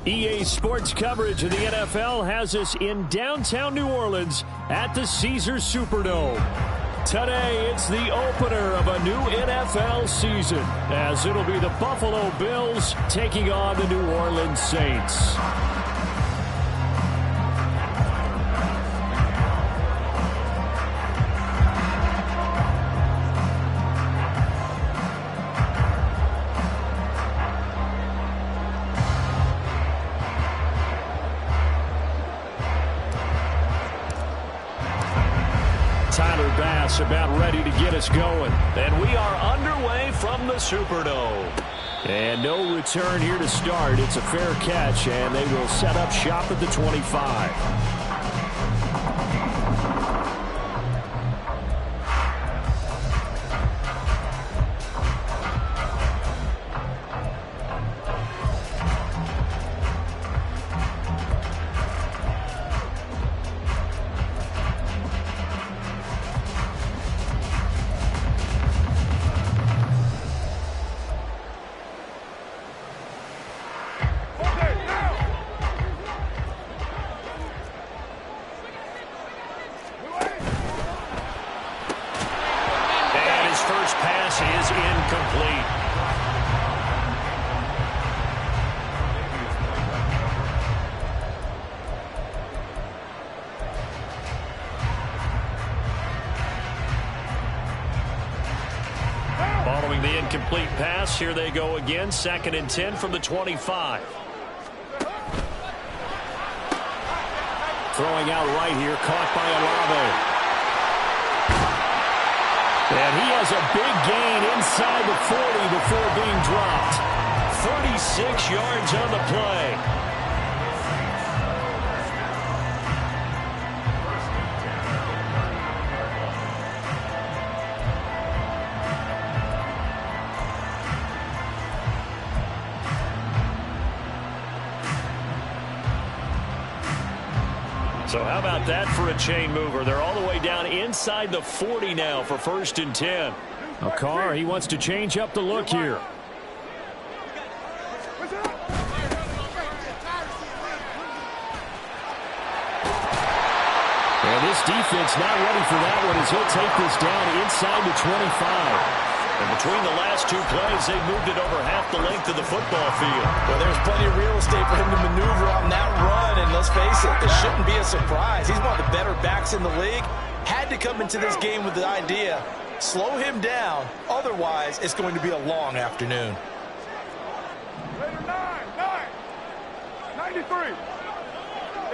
EA Sports coverage of the NFL has us in downtown New Orleans at the Caesars Superdome. Today, it's the opener of a new NFL season, as it'll be the Buffalo Bills taking on the New Orleans Saints. Tyler Bass about ready to get us going. And we are underway from the Superdome. And no return here to start. It's a fair catch, and they will set up shop at the 25. Following the incomplete pass, here they go again, 2nd and 10 from the 25. Throwing out right here, caught by Olave. And he has a big gain inside the 40 before being dropped. 36 yards on the play. So how about that for a chain mover? They're all the way down inside the 40 now for 1st and 10. Now Carr, he wants to change up the look here. And this defense not ready for that one as he'll take this down inside the 25. And between the last two plays, they moved it over half the length of the football field. Well, there's plenty of real estate for him to maneuver on that run. And let's face it, it shouldn't be a surprise. He's one of the better backs in the league. Had to come into this game with the idea, slow him down. Otherwise, it's going to be a long afternoon. 93.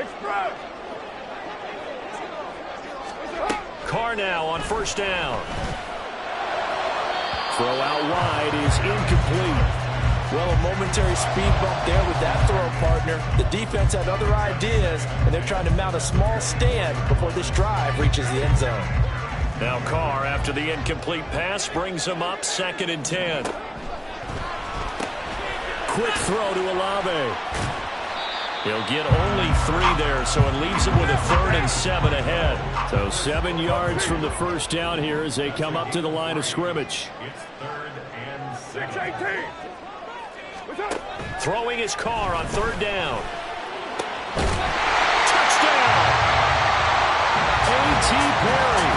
Express. Carr now on 1st down. Throw out wide is incomplete. Well, a momentary speed bump there with that throw, partner. The defense had other ideas, and they're trying to mount a small stand before this drive reaches the end zone. Now Carr, after the incomplete pass, brings him up 2nd and 10. Quick throw to Olave. He'll get only 3 there, so it leaves him with a 3rd and 7 ahead. So 7 yards from the 1st down here as they come up to the line of scrimmage. It's 3rd and 6-18. Throwing his Carr on 3rd down. Touchdown! A.T. Perry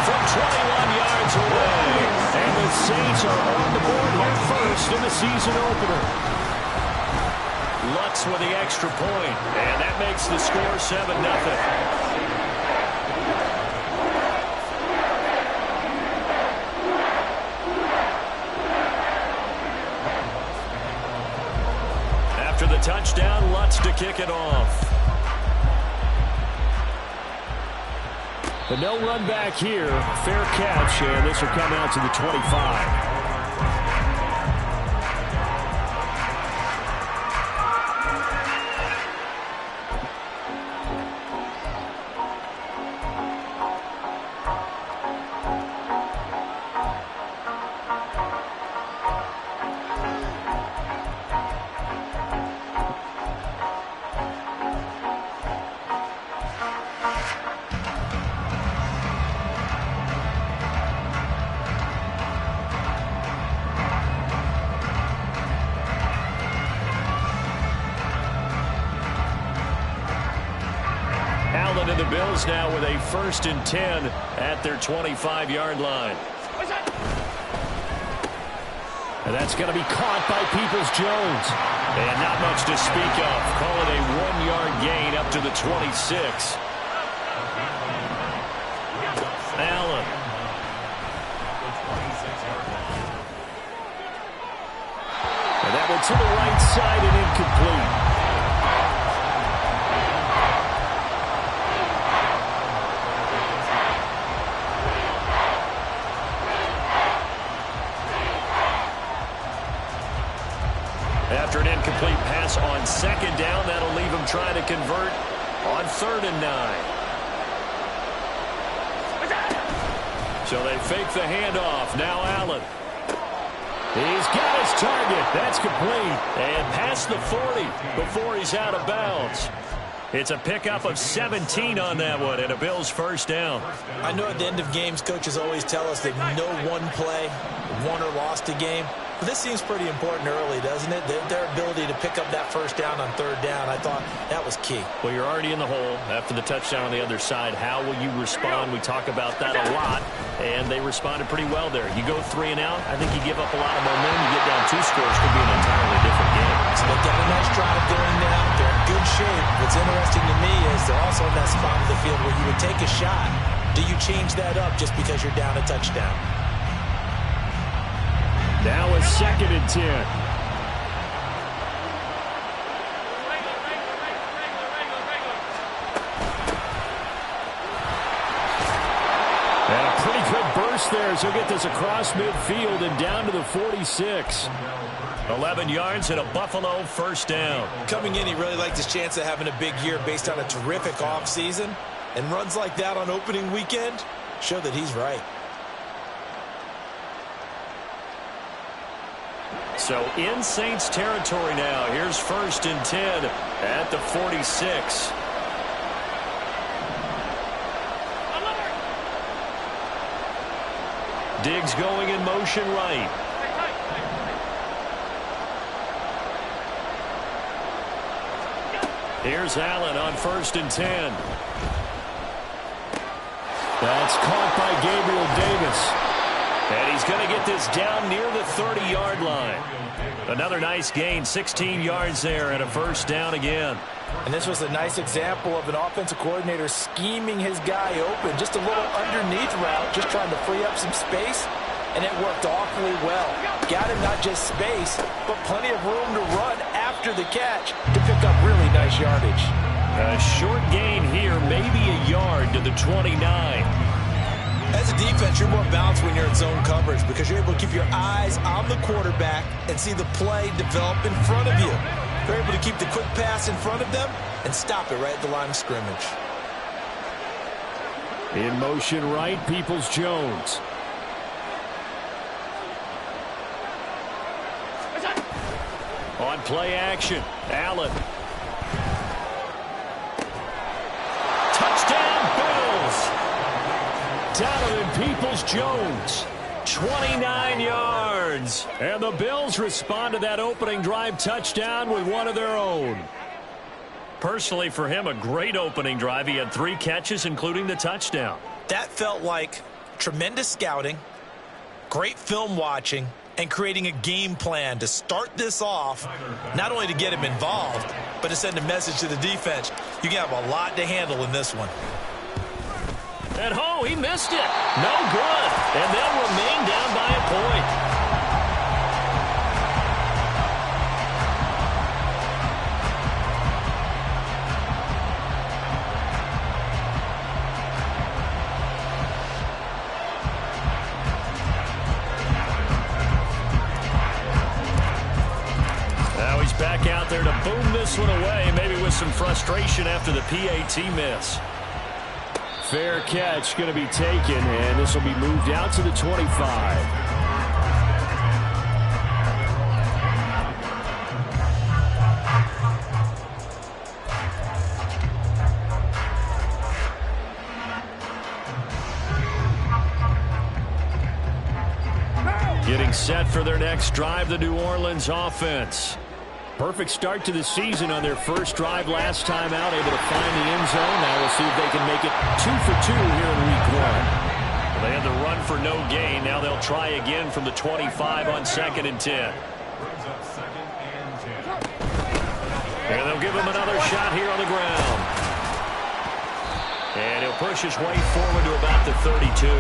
from 21 yards away. And the Saints are on the board here first in the season opener. Lutz with the extra point, and that makes the score 7-0. After the touchdown, Lutz to kick it off. But no run back here. Fair catch, and this will come out to the 25. Bills now with a 1st and 10 at their 25-yard line. And that's going to be caught by Peoples-Jones. And not much to speak of. Call it a 1-yard gain up to the 26. Allen. And that one to the right side and incomplete. After an incomplete pass on 2nd down, that'll leave him trying to convert on 3rd and 9. So they fake the handoff. Now Allen. He's got his target. That's complete. And past the 40 before he's out of bounds. It's a pickup of 17 on that one and a Bills 1st down. I know at the end of games, coaches always tell us that no one play won or lost a game. But this seems pretty important early, doesn't it? Their ability to pick up that 1st down on 3rd down, I thought that was key. Well, you're already in the hole after the touchdown on the other side. How will you respond? We talk about that a lot, and they responded pretty well there. You go 3 and out, I think you give up a lot of momentum. You get down 2 scores, could be an entirely different game. So they've got a nice drive going now. They're in good shape. What's interesting to me is they're also in that spot of the field where you would take a shot. Do you change that up just because you're down a touchdown? Now a 2nd and 10. And a pretty good burst there as he'll get this across midfield and down to the 46. 11 yards and a Buffalo 1st down. Coming in, he really liked his chance of having a big year based on a terrific offseason. And runs like that on opening weekend show that he's right. So in Saints territory now. Here's 1st and 10 at the 46. Diggs going in motion right. Here's Allen on 1st and 10. That's caught by Gabriel Davis. And he's going to get this down near the 30-yard line. Another nice gain, 16 yards there, and a 1st down again. And this was a nice example of an offensive coordinator scheming his guy open. Just a little underneath route, just trying to free up some space, and it worked awfully well. Got him not just space, but plenty of room to run after the catch to pick up really nice yardage. A short gain here, maybe a yard to the 29. As a defense, you're more balanced when you're in zone coverage because you're able to keep your eyes on the quarterback and see the play develop in front of you. You're able to keep the quick pass in front of them and stop it right at the line of scrimmage. In motion right, Peoples-Jones. On play action, Allen. Touchdown, Bills! Donovan Peoples-Jones, 29 yards. And the Bills respond to that opening drive touchdown with one of their own. Personally, for him, a great opening drive. He had 3 catches, including the touchdown. That felt like tremendous scouting, great film watching, and creating a game plan to start this off, not only to get him involved, but to send a message to the defense. You can have a lot to handle in this one. And he missed it. No good. And they'll remain down by a point. Now he's back out there to boom this one away, maybe with some frustration after the PAT miss. Fair catch going to be taken, and this will be moved out to the 25. Getting set for their next drive, the New Orleans offense. Perfect start to the season on their first drive last time out, able to find the end zone. Now we'll see if they can make it 2 for 2 here in week 1. Well, they had the run for no gain. Now they'll try again from the 25 on 2nd and 10. And they'll give him another shot here on the ground. And he'll push his way forward to about the 32.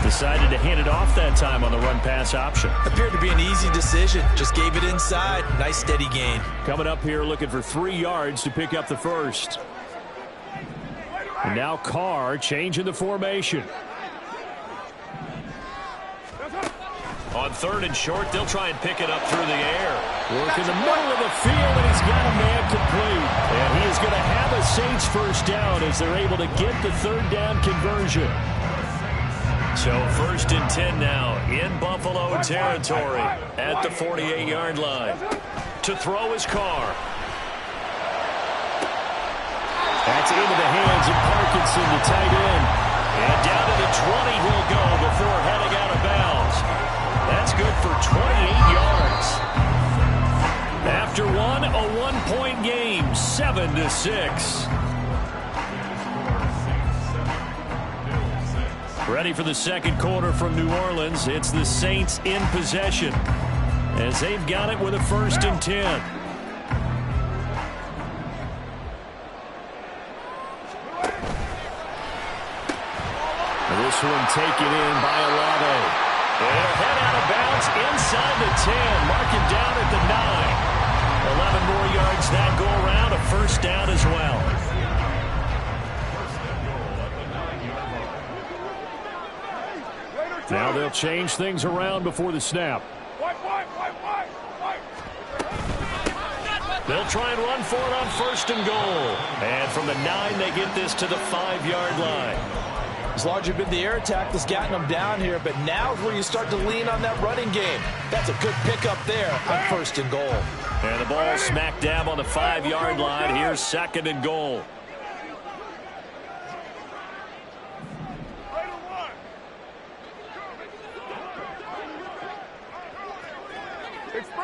Decided to hand it off that time on the run-pass option. Appeared to be an easy decision. Just gave it inside. Nice steady gain. Coming up here looking for 3 yards to pick up the first. And now Carr changing the formation. On 3rd and short, they'll try and pick it up through the air. Work in the middle of the field, and he's got a man complete. And he is going to have a Saints first down as they're able to get the 3rd down conversion. So 1st and 10 now in Buffalo territory at the 48-yard line. To throw is Carr. That's into the hands of Parkinson, the tight end. And down to the 20 he'll go before heading out of bounds. That's good for 28 yards. After one, a 1-point game, 7-6. Ready for the second quarter from New Orleans. It's the Saints in possession as they've got it with a 1st and 10. This one taken in by Olave. And he'll head out of bounds inside the 10. Mark it down at the 9. 11 more yards that go around. A 1st down as well. Now they'll change things around before the snap. They'll try and run for it on 1st and goal. And from the 9, they get this to the 5-yard line. It's largely been the air attack that's gotten them down here, but now is where you start to lean on that running game. That's a good pickup there on 1st and goal. And the ball smack dab on the 5-yard line. Here's 2nd and goal.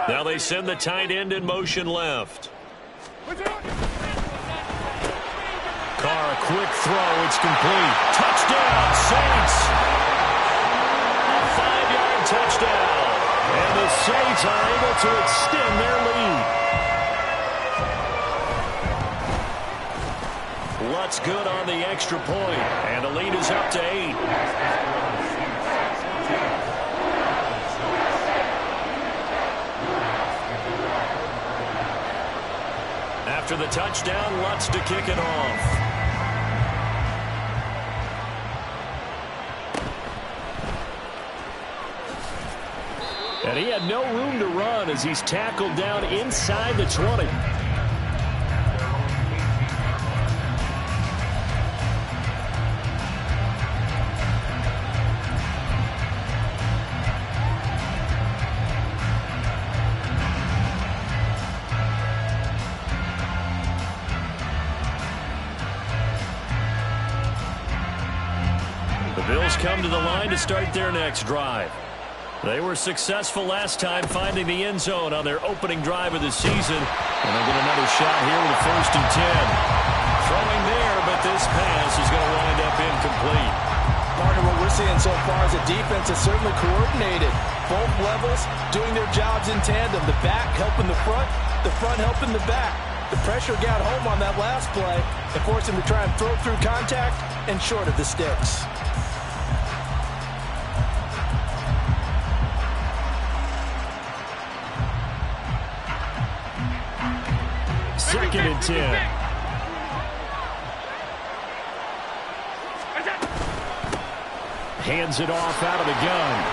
Now they send the tight end in motion left. Carr, a quick throw. It's complete. Touchdown, Saints. 5-yard touchdown. And the Saints are able to extend their lead. Lutz good on the extra point. And the lead is up to 8. After the touchdown, Lutz to kick it off. And he had no room to run as he's tackled down inside the 20. The Bills come to the line to start their next drive. They were successful last time finding the end zone on their opening drive of the season. And they'll get another shot here with a 1st and 10. Throwing there, but this pass is going to wind up incomplete. Partner, what we're seeing so far is a defense that's certainly coordinated. Both levels doing their jobs in tandem. The back helping the front helping the back. The pressure got home on that last play and forced him to try and throw through contact and short of the sticks. Second and 10. Hands it off out of the gun.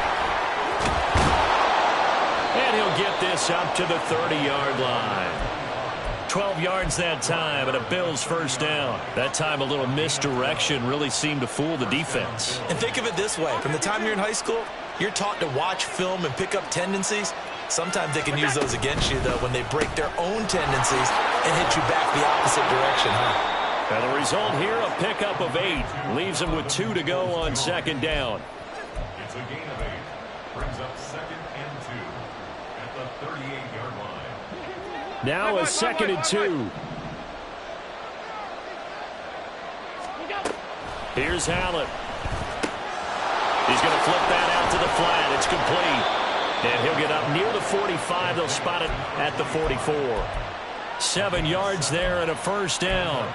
And he'll get this up to the 30-yard line. 12 yards that time and a Bills 1st down. That time a little misdirection really seemed to fool the defense. And think of it this way. From the time you're in high school, you're taught to watch film and pick up tendencies. Sometimes they can use those against you, though, when they break their own tendencies and hit you back the opposite direction, huh? And the result here, a pickup of 8. Leaves them with 2 to go on 2nd down. It's a gain of 8. Brings up 2nd and 2 at the 38-yard line. Now a 2nd and 2. Here's Allen. He's going to flip that out to the flat. It's complete. And he'll get up near the 45. They'll spot it at the 44. 7 yards there and a first down.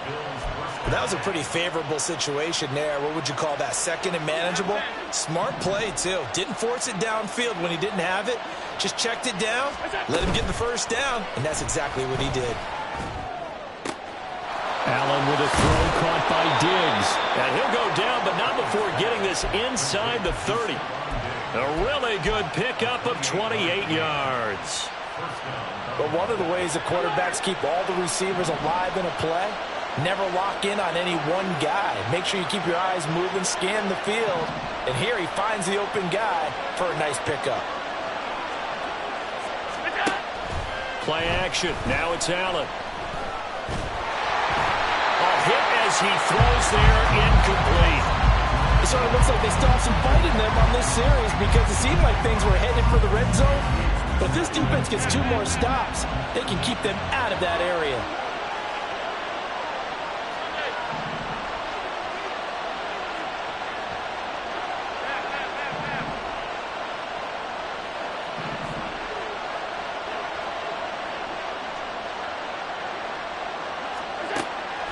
That was a pretty favorable situation there. What would you call that? 2nd and manageable? Smart play, too. Didn't force it downfield when he didn't have it. Just checked it down, let him get the first down, and that's exactly what he did. Allen with a throw caught by Diggs. And he'll go down, but not before getting this inside the 30. A really good pickup of 28 yards. But one of the ways the quarterbacks keep all the receivers alive in a play, never lock in on any one guy. Make sure you keep your eyes moving, scan the field. And here he finds the open guy for a nice pickup. Play action. Now it's Allen. A hit as he throws there, incomplete. It sort of looks like they still have some fight in them on this series because it seemed like things were headed for the red zone. But if this defense gets 2 more stops, they can keep them out of that area.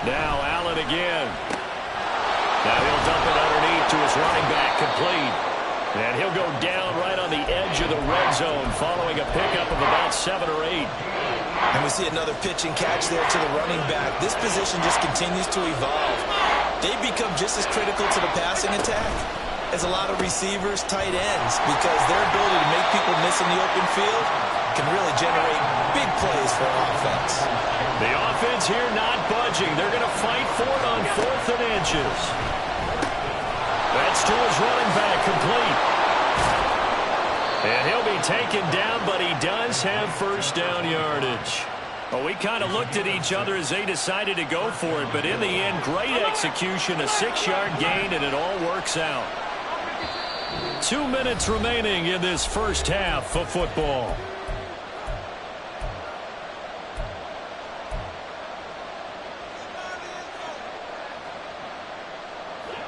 Now Allen again. Now he'll dump it underneath to his running back, complete. And he'll go down right on the edge of the red zone following a pickup of about 7 or 8. And we see another pitch and catch there to the running back. This position just continues to evolve. They become just as critical to the passing attack as a lot of receivers, tight ends, because their ability to make people miss in the open field can really generate big plays for an offense. The offense here not budging. They're going to fight for it on 4th and inches. That's to his running back, complete. And he'll be taken down, but he does have first down yardage. Well, we kind of looked at each other as they decided to go for it, but in the end, great execution, a 6-yard gain, and it all works out. 2 minutes remaining in this first half of football.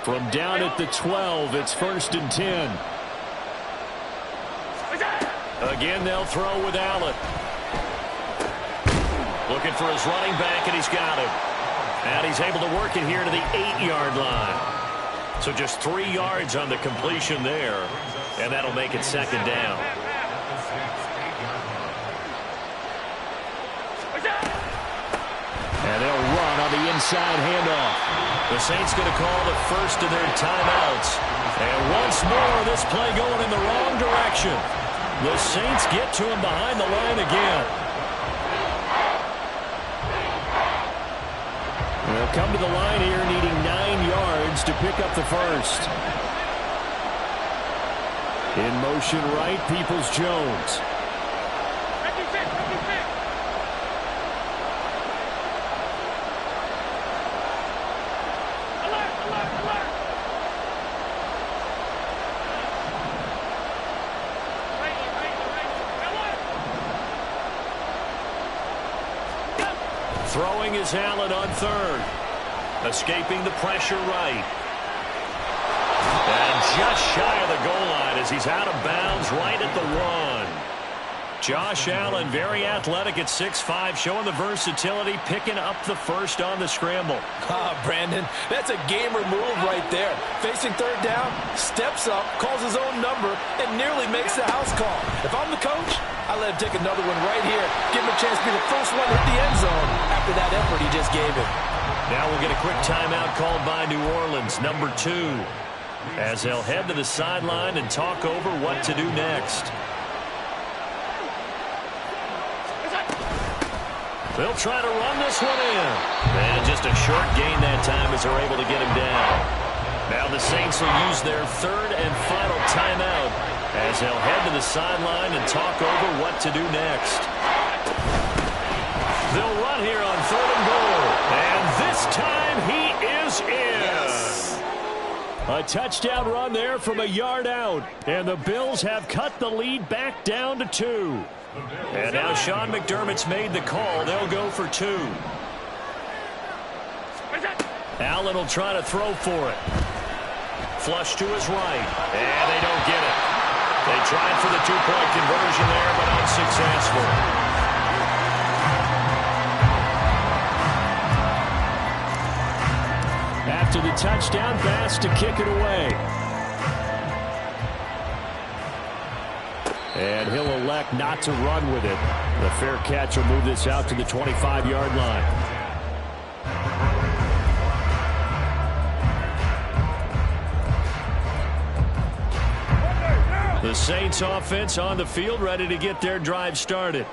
From down at the 12, it's 1st and 10. Again, they'll throw with Allen. Looking for his running back, and he's got him. And he's able to work it here to the 8-yard line. So just 3 yards on the completion there, and that'll make it 2nd down. And they'll run on the inside handoff. The Saints going to call the first of their timeouts. And once more, this play going in the wrong direction. The Saints get to him behind the line again. They'll come to the line here needing 9 yards to pick up the first. In motion right, Peoples-Jones. Throwing is Allen on 3rd. Escaping the pressure right. And just shy of the goal line as he's out of bounds right at the 1. Josh Allen, very athletic at 6'5", showing the versatility, picking up the first on the scramble. Brandon, that's a gamer move right there. Facing 3rd down, steps up, calls his own number, and nearly makes the house call. If I'm the coach, I let him take another one right here. Give him a chance to be the first one to hit the end zone after that effort he just gave him. Now we'll get a quick timeout called by New Orleans, number 2, as they'll head to the sideline and talk over what to do next. They'll try to run this one in. And just a short gain that time as they're able to get him down. Now the Saints will use their 3rd and final timeout as they'll head to the sideline and talk over what to do next. They'll run here on 3rd and goal. And this time he is in. Yes. A touchdown run there from a yard out. And the Bills have cut the lead back down to 2. And now Sean McDermott's made the call. They'll go for 2. Allen will try to throw for it. Flush to his right. And they don't get it. They tried for the 2-point conversion there, but unsuccessful. After the touchdown, Bass to kick it away. And he'll elect not to run with it. The fair catch will move this out to the 25-yard line. The Saints offense on the field, ready to get their drive started.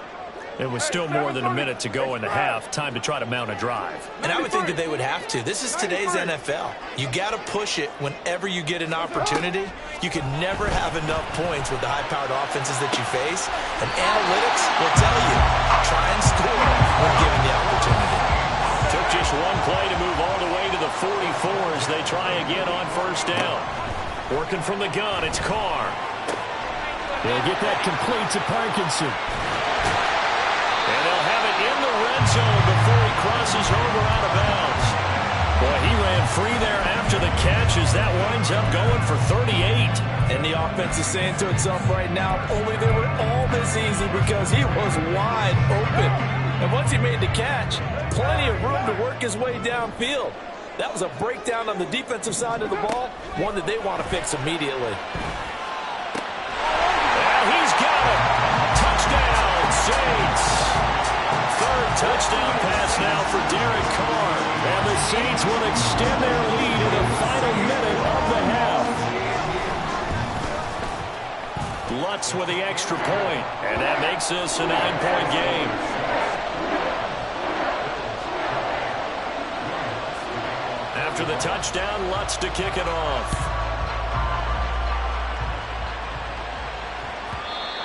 It was still more than a minute to go in the half. Time to try to mount a drive. And I would think that they would have to. This is today's NFL. You got to push it whenever you get an opportunity. You can never have enough points with the high-powered offenses that you face. And analytics will tell you, try and score when given the opportunity. Took just one play to move all the way to the 44 as they try again on first down. Working from the gun, it's Carr. They'll get that complete to Parkinson. And they'll have it in the red zone before he crosses over out of bounds. Boy, he ran free there after the catch as that winds up going for 38. And the offense is saying to itself right now, only they were all this easy because he was wide open. And once he made the catch, plenty of room to work his way downfield. That was a breakdown on the defensive side of the ball, one that they want to fix immediately. He's got it. Touchdown, Saints. Third touchdown pass now for Derek Carr. And the Saints will extend their lead in the final minute of the half. Lutz with the extra point. And that makes this a 9-point game. After the touchdown, Lutz to kick it off.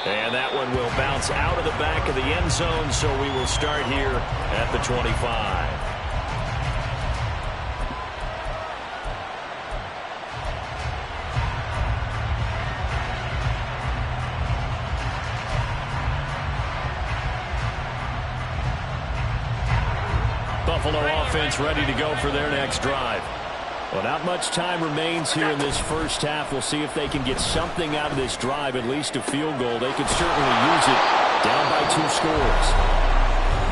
And that one will bounce out of the back of the end zone, so we will start here at the 25. Buffalo offense ready to go for their next drive. Well, not much time remains here in this first half. We'll see if they can get something out of this drive, at least a field goal. They could certainly use it down by 2 scores.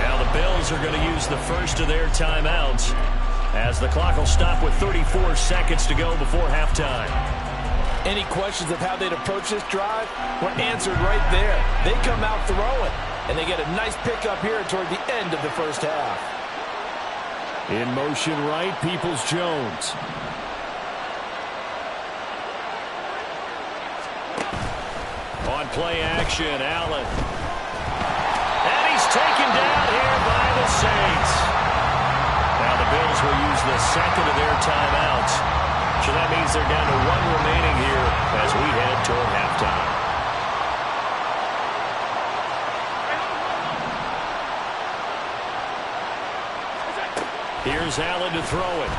Now the Bills are going to use the first of their timeouts as the clock will stop with 34 seconds to go before halftime. Any questions of how they'd approach this drive were answered right there. They come out throwing, and they get a nice pickup here toward the end of the first half. In motion right, Peoples-Jones. On play action, Allen. And he's taken down here by the Saints. Now the Bills will use the second of their timeouts. So that means they're down to 1 remaining here as we head toward halftime. Here's Allen to throw it.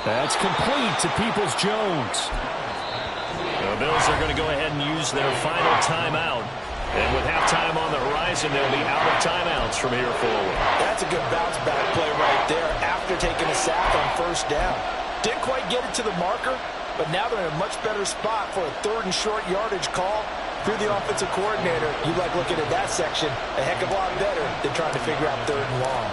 That's complete to Peoples-Jones. The Bills are going to go ahead and use their final timeout. And with halftime on the horizon, they'll be out of timeouts from here forward. That's a good bounce-back play right there after taking a sack on first down. Didn't quite get it to the marker, but now they're in a much better spot for a 3rd and short yardage call. Through the offensive coordinator, you like looking at that section a heck of a lot better than trying to figure out 3rd and long.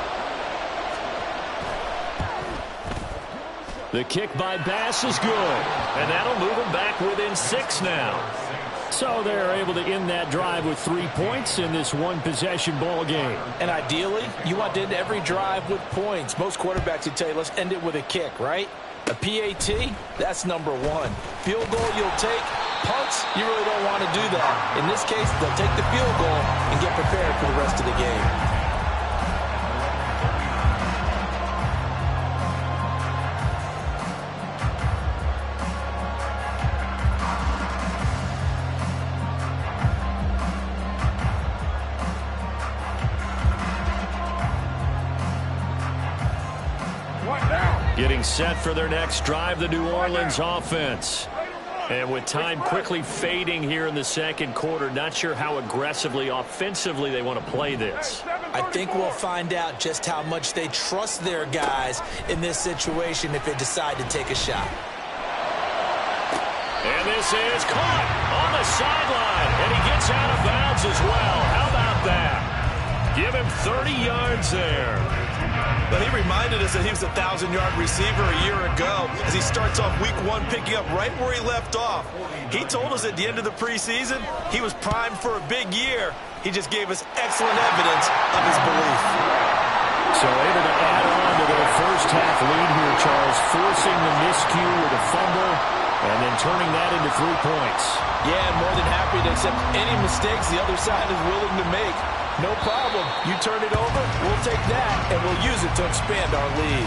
The kick by Bass is good, and that'll move them back within 6 now. So they're able to end that drive with 3 points in this one-possession ball game. And ideally, you want to end every drive with points. Most quarterbacks would tell you, let's end it with a kick, right? A PAT, that's number 1. Field goal you'll take. Punts, you really don't want to do that. In this case, they'll take the field goal and get prepared for the rest of the game. Getting set for their next drive, the New Orleans offense. And with time quickly fading here in the second quarter, not sure how aggressively, offensively they want to play this. I think we'll find out just how much they trust their guys in this situation if they decide to take a shot. And this is caught on the sideline, and he gets out of bounds as well. How about that? Give him 30 yards there. But he reminded us that he was a 1,000-yard receiver a year ago as he starts off week 1 picking up right where he left off. He told us at the end of the preseason he was primed for a big year. He just gave us excellent evidence of his belief. So able to add on to their first half lead here, Charles, forcing the miscue with a fumble and then turning that into 3 points. Yeah, and more than happy to accept any mistakes the other side is willing to make. No problem. You turn it over, we'll take that, and we'll use it to expand our lead.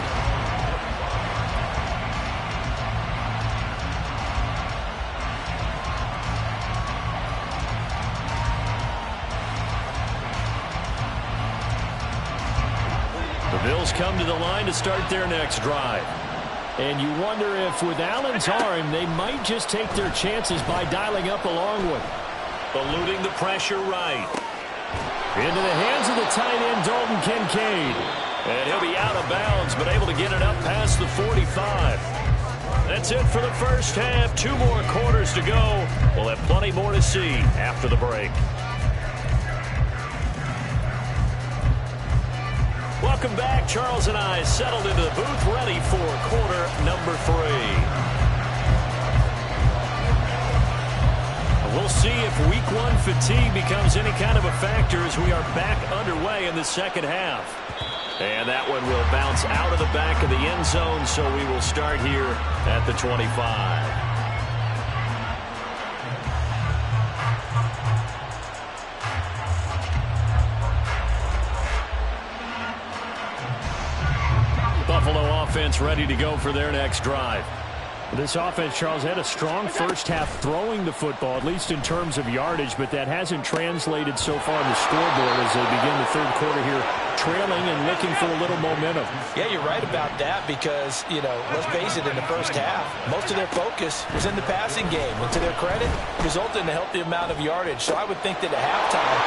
The Bills come to the line to start their next drive. And you wonder if with Allen's arm, they might just take their chances by dialing up along with him. Eluding the pressure right. Into the hands of the tight end, Dalton Kincaid. And he'll be out of bounds, but able to get it up past the 45. That's it for the first half. 2 more quarters to go. We'll have plenty more to see after the break. Welcome back. Charles and I settled into the booth, ready for quarter number 3. We'll see if week 1 fatigue becomes any kind of a factor as we are back underway in the second half. And that one will bounce out of the back of the end zone, so we will start here at the 25. Buffalo offense ready to go for their next drive. This offense, Charles, had a strong first half throwing the football, at least in terms of yardage, but that hasn't translated so far on the scoreboard as they begin the third quarter here, trailing and looking for a little momentum. Yeah, you're right about that because, you know, let's face it, in the first half, most of their focus was in the passing game. And to their credit, resulted in a healthy amount of yardage. So I would think that at halftime,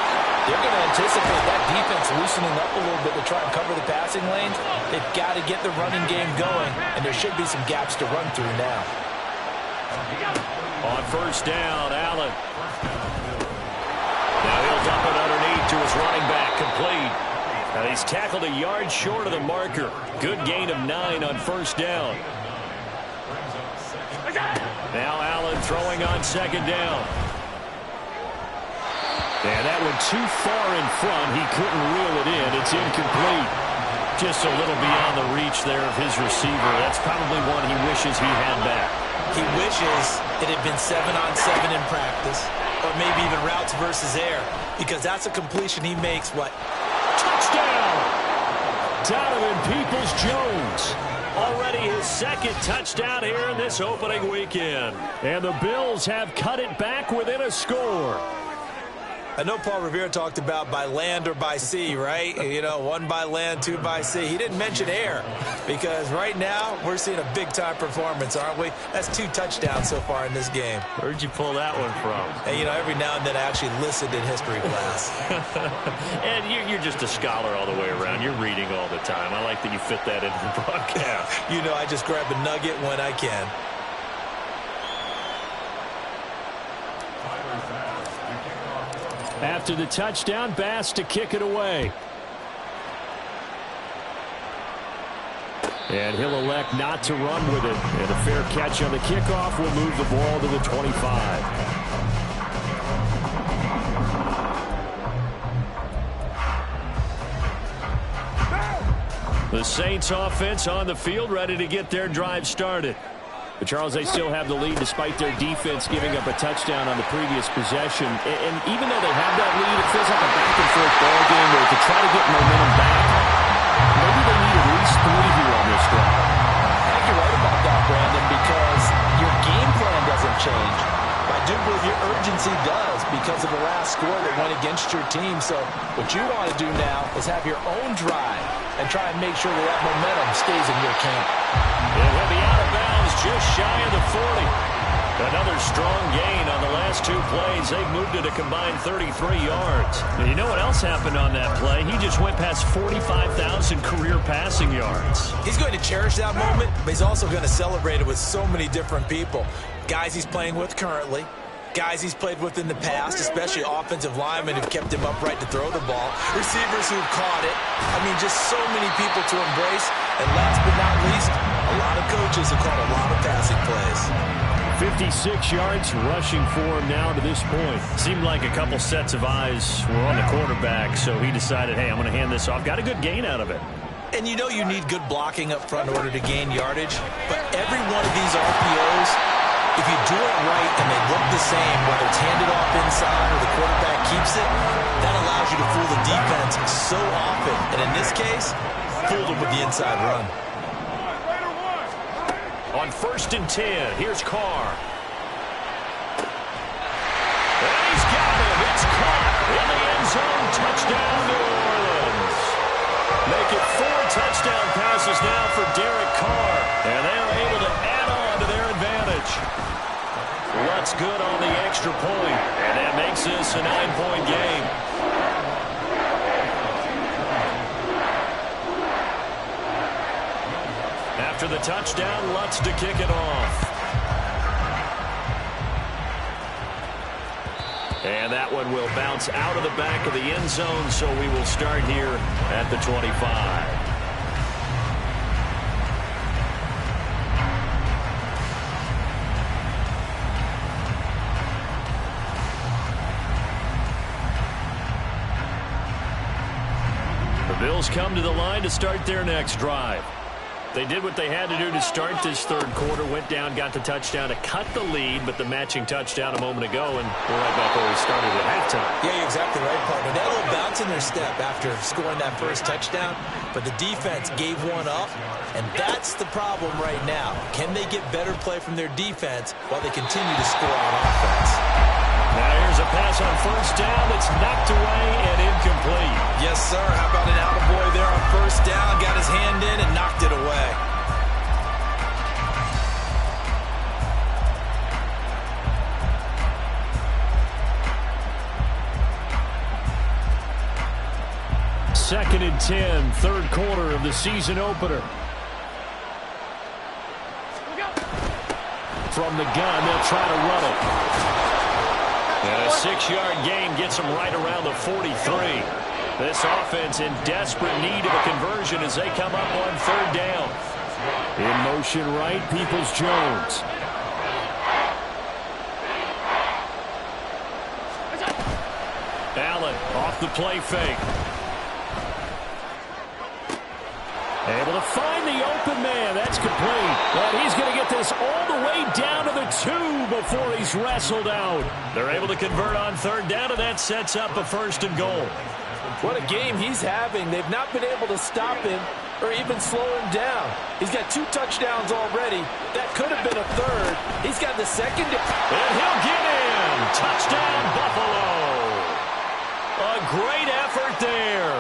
they're going to anticipate that defense loosening up a little bit to try and cover the passing lanes. They've got to get the running game going, and there should be some gaps to run through now. On first down, Allen. Now he'll dump it underneath to his running back, complete. Now he's tackled a yard short of the marker. Good gain of 9 on first down. Now Allen throwing on second down. And that one too far in front. He couldn't reel it in. It's incomplete. Just a little beyond the reach there of his receiver. That's probably one he wishes he had back. He wishes it had been 7-on-7 in practice, or maybe even routes versus air, because that's a completion he makes. What? Touchdown! Donovan Peoples-Jones. Already his second touchdown here in this opening weekend. And the Bills have cut it back within a score. I know Paul Revere talked about by land or by sea, right? You know, 1 by land, 2 by sea. He didn't mention air because right now we're seeing a big-time performance, aren't we? That's 2 touchdowns so far in this game. Where'd you pull that one from? And, you know, every now and then I actually listened in history class. And you're just a scholar all the way around. You're reading all the time. I like that you fit that into the broadcast. You know, I just grab a nugget when I can. After the touchdown, Bass to kick it away. And he'll elect not to run with it. And a fair catch on the kickoff will move the ball to the 25. The Saints offense on the field ready to get their drive started. But Charles, they still have the lead despite their defense giving up a touchdown on the previous possession. And even though they have that lead, it feels like a back-and-forth ball game where to try to get momentum back, maybe they need at least 3 here on this drive. I think you're right about that, Brandon, because your game plan doesn't change. I do believe your urgency does because of the last score that went against your team. So what you want to do now is have your own drive and try and make sure that momentum stays in your camp. And he'll be out of bounds just shy of the 40. Another strong gain on the last 2 plays. They've moved it a combined 33 yards. Now, you know what else happened on that play? He just went past 45,000 career passing yards. He's going to cherish that moment, but he's also going to celebrate it with so many different people. Guys he's playing with currently, guys he's played with in the past, especially offensive linemen who've kept him upright to throw the ball, receivers who've caught it. I mean, just so many people to embrace. And last but not least, a lot of coaches have called a lot of passing plays. 56 yards rushing for him now to this point. Seemed like a couple sets of eyes were on the quarterback, so he decided, hey, I'm going to hand this off. Got a good gain out of it. And you know you need good blocking up front in order to gain yardage, but every one of these RPOs, if you do it right and they look the same, whether it's handed off inside or the quarterback keeps it, that allows you to fool the defense so often. And in this case, fooled them with the inside run. On 1st and 10, here's Carr. And he's got him. It's caught in the end zone. Touchdown, New Orleans. Make it 4 touchdown passes now for Derek Carr. And they are able to add on to their advantage. Lutz good on the extra point. And that makes this a 9-point game. After the touchdown, Lutz to kick it off. And that one will bounce out of the back of the end zone, so we will start here at the 25. The Bills come to the line to start their next drive. They did what they had to do to start this 3rd quarter. Went down, got the touchdown to cut the lead, but the matching touchdown a moment ago, and we're right back where we started at halftime. Yeah, you're exactly right, partner. They had a little bounce in their step after scoring that first touchdown, but the defense gave one up, and that's the problem right now. Can they get better play from their defense while they continue to score on offense? Now here's a pass on 1st down. It's knocked away and incomplete. Yes, sir. How about an attaboy there on 1st down? Got his hand in and knocked it away. Second and 10, 3rd quarter of the season opener. From the gun, they'll try to run it. And a 6-yard gain gets them right around the 43. This offense in desperate need of a conversion as they come up on 3rd down. In motion right, Peoples-Jones. Allen off the play fake. Able to find the open man. That's complete. And he's going to get this all the way down to the 2 before he's wrestled out. They're able to convert on 3rd down, and that sets up a 1st and goal. What a game he's having. They've not been able to stop him or even slow him down. He's got 2 touchdowns already. That could have been a 3rd. He's got the 2nd. And he'll get in. Touchdown, Buffalo. A great effort there.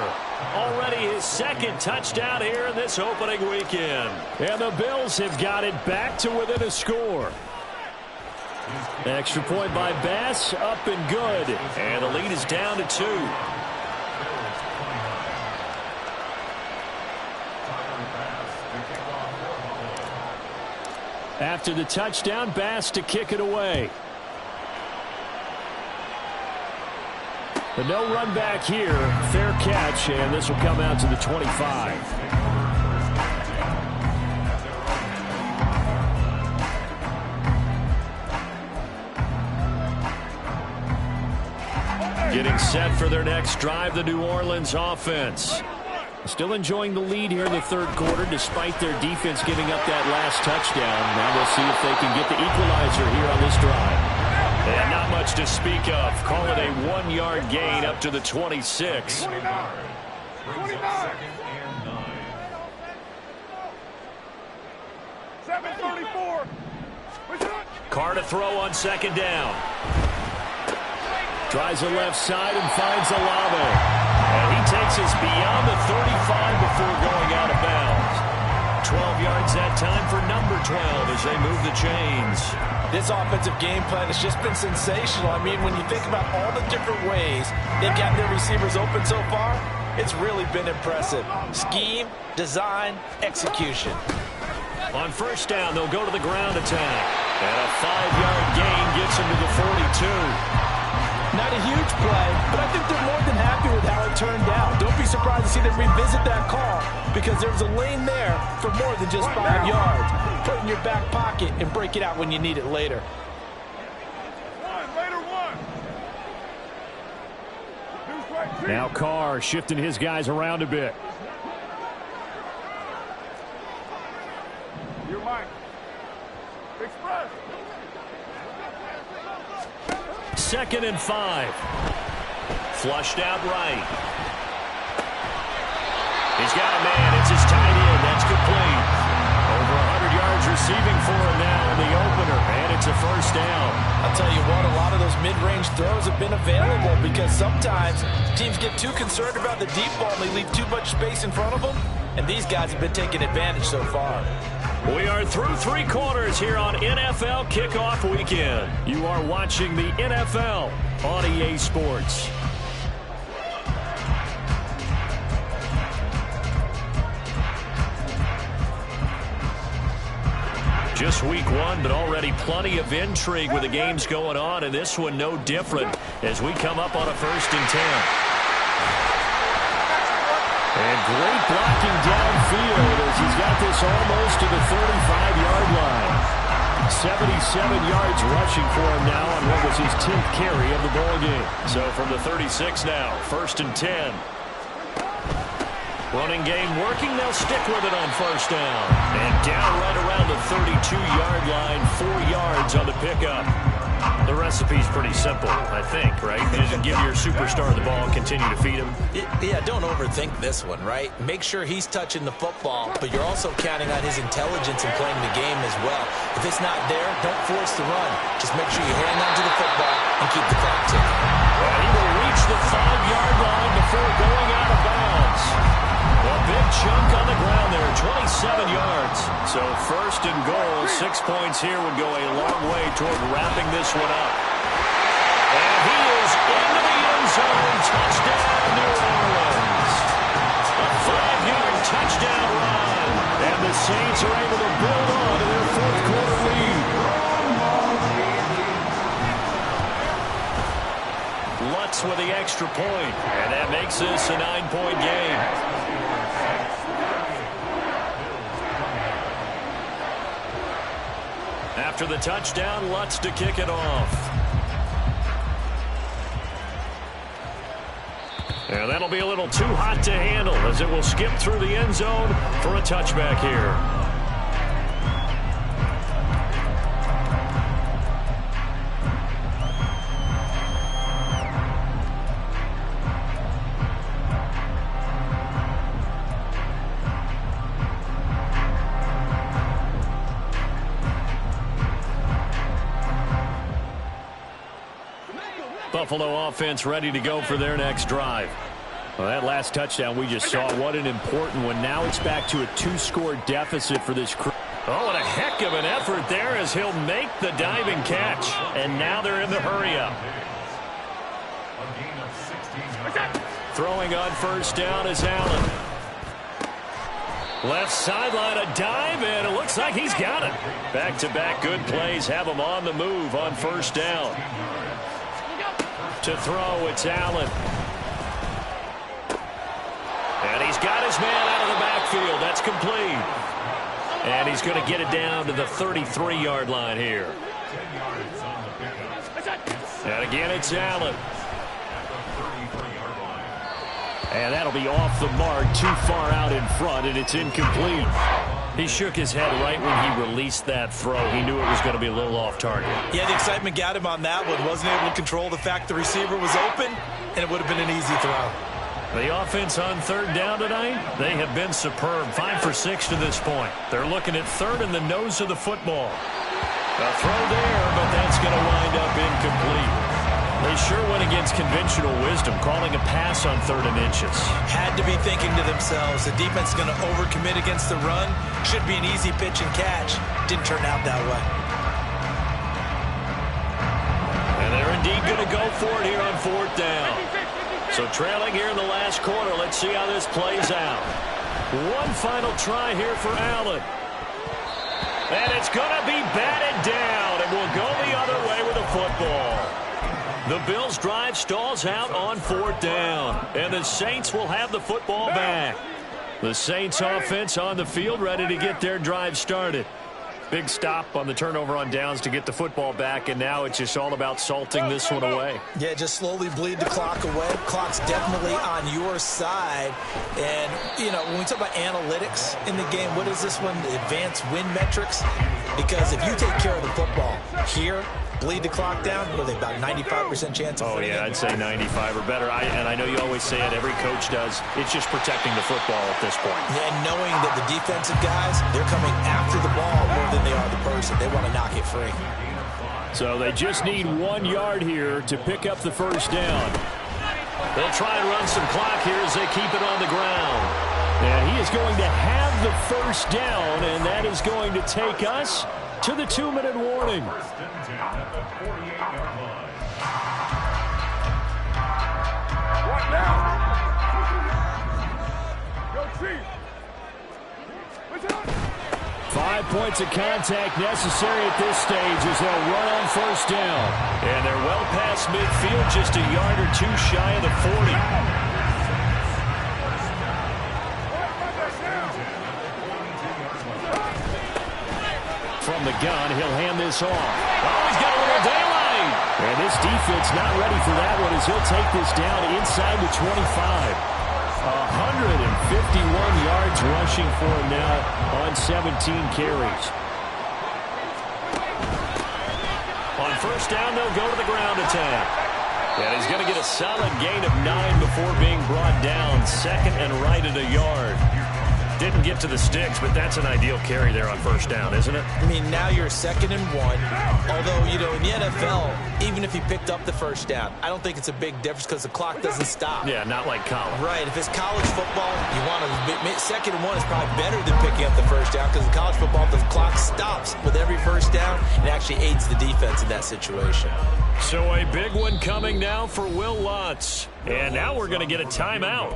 Already his 2nd touchdown here in this opening weekend. And the Bills have got it back to within a score. Extra point by Bass, up and good. And the lead is down to 2. After the touchdown, Bass to kick it away. The no run back here, fair catch, and this will come out to the 25. Getting set for their next drive, the New Orleans offense. Still enjoying the lead here in the 3rd quarter, despite their defense giving up that last touchdown. Now we'll see if they can get the equalizer here on this drive. And not much to speak of. Call it a 1-yard gain up to the 26. 29. .734. Carr to throw on 2nd down. Tries the left side and finds Olave. And he takes us beyond the 35 before going out of bounds. 12 yards that time for number 12 as they move the chains. This offensive game plan has just been sensational. I mean, when you think about all the different ways they've gotten their receivers open so far, it's really been impressive. Scheme, design, execution. On first down, they'll go to the ground attack. And a 5-yard gain gets them to the 42. Not a huge play, but I think they're more than happy with how it turned out. Don't be surprised to see them revisit that call because there's a lane there for more than just 5 yards. Put it in your back pocket and break it out when you need it later. Now Carr shifting his guys around a bit. You're mine. Express. 2nd and 5. Flushed out right. He's got a man. It's his tight end. That's complete. Over 100 yards receiving for him now in the opener. And it's a first down. I'll tell you what, a lot of those mid-range throws have been available because sometimes teams get too concerned about the deep ball and they leave too much space in front of them. And these guys have been taking advantage so far. We are through 3 quarters here on NFL Kickoff Weekend. You are watching the NFL on EA Sports. Just week 1, but already plenty of intrigue with the games going on, and this one no different as we come up on a 1st and 10. And great blocking downfield as he's got this almost to the 35-yard line. 77 yards rushing for him now on what was his 10th carry of the ball game. So from the 36 now, 1st and 10. Running game working. They'll stick with it on first down. And down right around the 32-yard line, 4 yards on the pickup. The recipe's pretty simple, I think, right? You just give your superstar the ball and continue to feed him. Yeah, don't overthink this one, right? Make sure he's touching the football, but you're also counting on his intelligence in playing the game as well. If it's not there, don't force the run. Just make sure you hang on to the football and keep the clock ticking. Well, he will reach the 5-yard line before going out of bounds. A big chunk on the ground there, 27 yards. So 1st and goal, 6 points here would go a long way toward wrapping this one up. And he is into the end zone. Touchdown, New Orleans. A 5-yard touchdown run. And the Saints are able to build on to their 4th quarter lead. Lutz with the extra point. And that makes this a 9-point game. After the touchdown, Lutz to kick it off. And that'll be a little too hot to handle as it will skip through the end zone for a touchback here. Buffalo offense ready to go for their next drive. Well, that last touchdown we just saw, what an important one. Now it's back to a 2-score deficit for this crew. Oh, and a heck of an effort there as he'll make the diving catch. And now they're in the hurry-up. Throwing on first down is Allen. Left sideline, a dive, and it looks like he's got it. Back-to-back good plays have him on the move on first down. To throw, it's Allen. And he's got his man out of the backfield. That's complete. And he's going to get it down to the 33-yard line here. And again, it's Allen. And that'll be off the mark, too far out in front, and it's incomplete. He shook his head right when he released that throw. He knew it was going to be a little off target. Yeah, the excitement got him on that one. Wasn't able to control the fact the receiver was open, and it would have been an easy throw. The offense on third down tonight, they have been superb. 5 for 6 to this point. They're looking at third in the nose of the football. A throw there, but that's going to wind up incomplete. They sure went against conventional wisdom, calling a pass on 3rd and inches. Had to be thinking to themselves, the defense is going to overcommit against the run. Should be an easy pitch and catch. Didn't turn out that way. And they're indeed going to go for it here on 4th down. So trailing here in the last quarter. Let's see how this plays out. One final try here for Allen. And it's going to be batted down, and we'll go the other way with the football. The Bills' drive stalls out on 4th down, and the Saints will have the football back. The Saints offense on the field ready to get their drive started. Big stop on the turnover on downs to get the football back, and now it's just all about salting this one away. Yeah, just slowly bleed the clock away. Clock's definitely on your side. And, you know, when we talk about analytics in the game, what is this one? Advanced win metrics? Because if you take care of the football here, bleed the clock down, what are they, about 95% chance of winning? Oh, yeah, I'd say 95 or better. And I know you always say it, every coach does. It's just protecting the football at this point. Yeah, and knowing that the defensive guys, they're coming after the ball more than they are the person. They want to knock it free. So they just need 1 yard here to pick up the first down. They'll try and run some clock here as they keep it on the ground. And he is going to have the first down, and that is going to take us to the 2-minute warning. What now? Go Chiefs. 5 points of contact necessary at this stage as they'll run on first down. And they're well past midfield, just a yard or two shy of the 40. From the gun, he'll hand this off. Oh, he's got a little daylight. And this defense not ready for that one as he'll take this down inside the 25. 151 yards rushing for him now on 17 carries. On first down, they'll go to the ground attack. And he's going to get a solid gain of 9 before being brought down. 2nd and right at a yard. Didn't get to the sticks, but that's an ideal carry there on first down, isn't it? I mean, now you're 2nd and 1. Although, you know, in the NFL, even if you picked up the first down, I don't think it's a big difference because the clock doesn't stop. Yeah, not like college. Right. If it's college football, you want to 2nd and 1 is probably better than picking up the first down because in college football, the clock stops with every first down. It actually aids the defense in that situation. So a big one coming now for Will Lutz. And now we're going to get a timeout.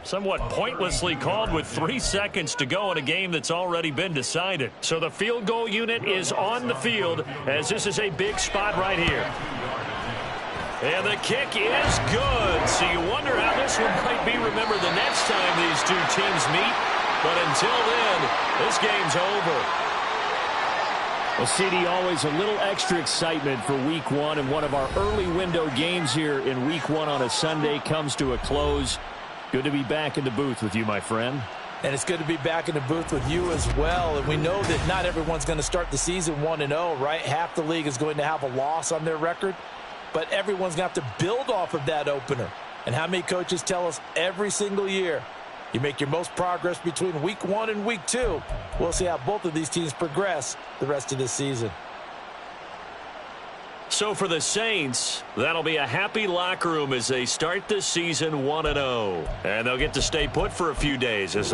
Somewhat pointlessly called with 3 seconds to go in a game that's already been decided. So the field goal unit is on the field as this is a big spot right here. And the kick is good. So you wonder how this one might be remembered the next time these two teams meet. But until then, this game's over. Well, CD, always a little extra excitement for Week 1, and one of our early window games here in Week 1 on a Sunday comes to a close. Good to be back in the booth with you, my friend. And it's good to be back in the booth with you as well. And we know that not everyone's going to start the season 1-0, right? Half the league is going to have a loss on their record. But everyone's going to have to build off of that opener. And how many coaches tell us every single year, you make your most progress between Week 1 and Week 2. We'll see how both of these teams progress the rest of this season. So for the Saints, that'll be a happy locker room as they start this season 1-0. And they'll get to stay put for a few days as